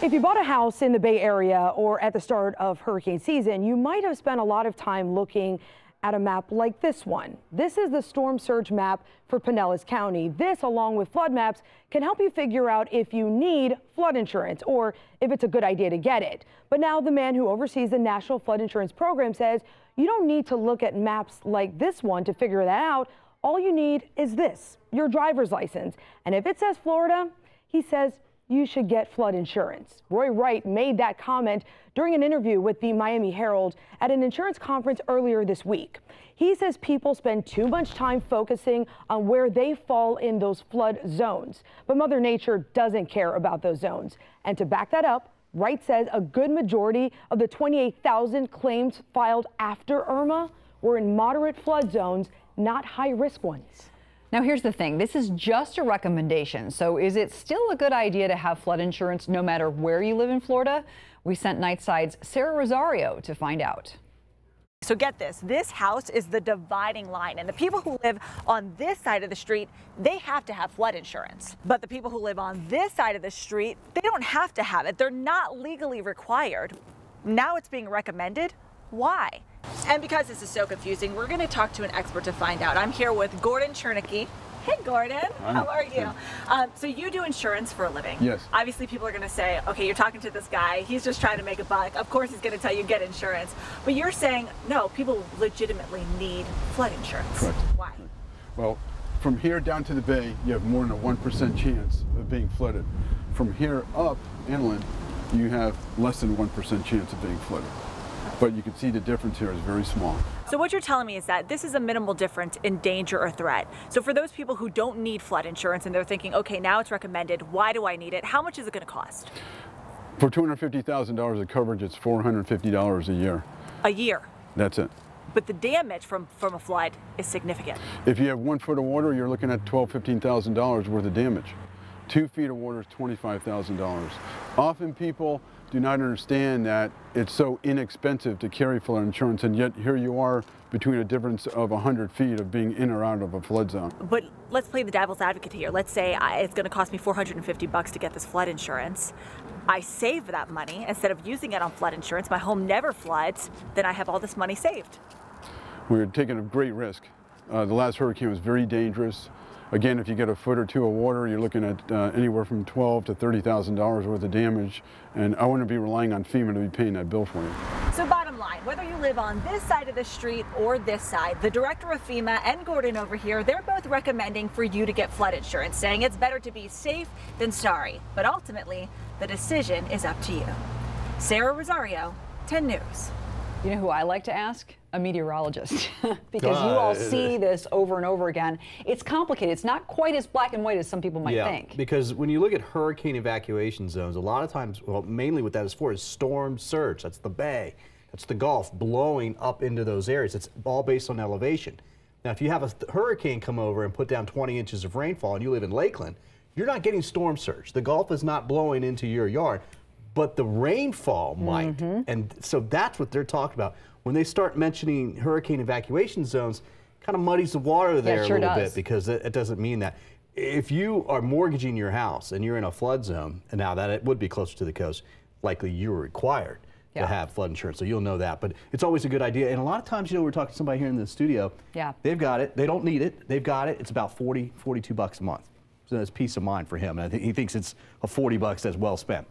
If you bought a house in the Bay Area or at the start of hurricane season, you might have spent a lot of time looking at a map like this one. This is the storm surge map for Pinellas County. This, along with flood maps, can help you figure out if you need flood insurance or if it's a good idea to get it. But now the man who oversees the National Flood Insurance Program says you don't need to look at maps like this one to figure that out. All you need is this, your driver's license. And if it says Florida, he says you should get flood insurance. Roy Wright made that comment during an interview with the Miami Herald at an insurance conference earlier this week. He says people spend too much time focusing on where they fall in those flood zones, but Mother Nature doesn't care about those zones. And to back that up, Wright says a good majority of the 28,000 claims filed after Irma were in moderate flood zones, not high-risk ones. Now, here's the thing. This is just a recommendation. So is it still a good idea to have flood insurance no matter where you live in Florida? We sent Nightside's Sarah Rosario to find out. So get this, this house is the dividing line, and the people who live on this side of the street, they have to have flood insurance. But the people who live on this side of the street, they don't have to have it. They're not legally required. Now it's being recommended. Why? And because this is so confusing, we're going to talk to an expert to find out. I'm here with Gordon Chernicki. Hey, Gordon. How are you? So you do insurance for a living. Yes. Obviously, people are going to say, okay, you're talking to this guy. He's just trying to make a buck. Of course, he's going to tell you get insurance. But you're saying, no, people legitimately need flood insurance. Correct. Why? Well, from here down to the bay, you have more than a 1% chance of being flooded. From here up inland, you have less than 1% chance of being flooded. But you can see the difference here is very small. So what you're telling me is that this is a minimal difference in danger or threat. So for those people who don't need flood insurance and they're thinking, okay, now it's recommended, why do I need it? How much is it going to cost? For $250,000 of coverage, it's $450 a year. A year? That's it. But the damage from a flood is significant. If you have 1 foot of water, you're looking at $12,000, $15,000 worth of damage. 2 feet of water is $25,000. Often people do not understand that it's so inexpensive to carry flood insurance, and yet here you are between a difference of 100 feet of being in or out of a flood zone. But let's play the devil's advocate here. Let's say it's going to cost me $450 to get this flood insurance. I save that money. Instead of using it on flood insurance, my home never floods, then I have all this money saved. We're taking a great risk. The last hurricane was very dangerous. Again, if you get a foot or two of water, you're looking at anywhere from $12,000 to $30,000 worth of damage, and I wouldn't be relying on FEMA to be paying that bill for you. So bottom line, whether you live on this side of the street or this side, the director of FEMA and Gordon over here, they're both recommending for you to get flood insurance, saying it's better to be safe than sorry. But ultimately, the decision is up to you. Sarah Rosario, 10 News. You know who I like to ask? A meteorologist. Because you all see this over and over again. It's complicated. It's not quite as black and white as some people might think. Because when you look at hurricane evacuation zones, a lot of times, well, mainly what that is for is storm surge. That's the bay. That's the Gulf blowing up into those areas. It's all based on elevation. Now, if you have a hurricane come over and put down 20 inches of rainfall and you live in Lakeland, you're not getting storm surge. The Gulf is not blowing into your yard, but the rainfall might. And so that's what they're talking about. When they start mentioning hurricane evacuation zones, kind of muddies the water there a little bit, because it doesn't mean that. If you are mortgaging your house and you're in a flood zone, and now that it would be closer to the coast, likely you're required to have flood insurance, so you'll know that. But it's always a good idea. And a lot of times, you know, we're talking to somebody here in the studio. They've got it. They don't need it. They've got it. It's about $42 a month. So that's peace of mind for him. And I think he thinks it's a $40 that's well spent.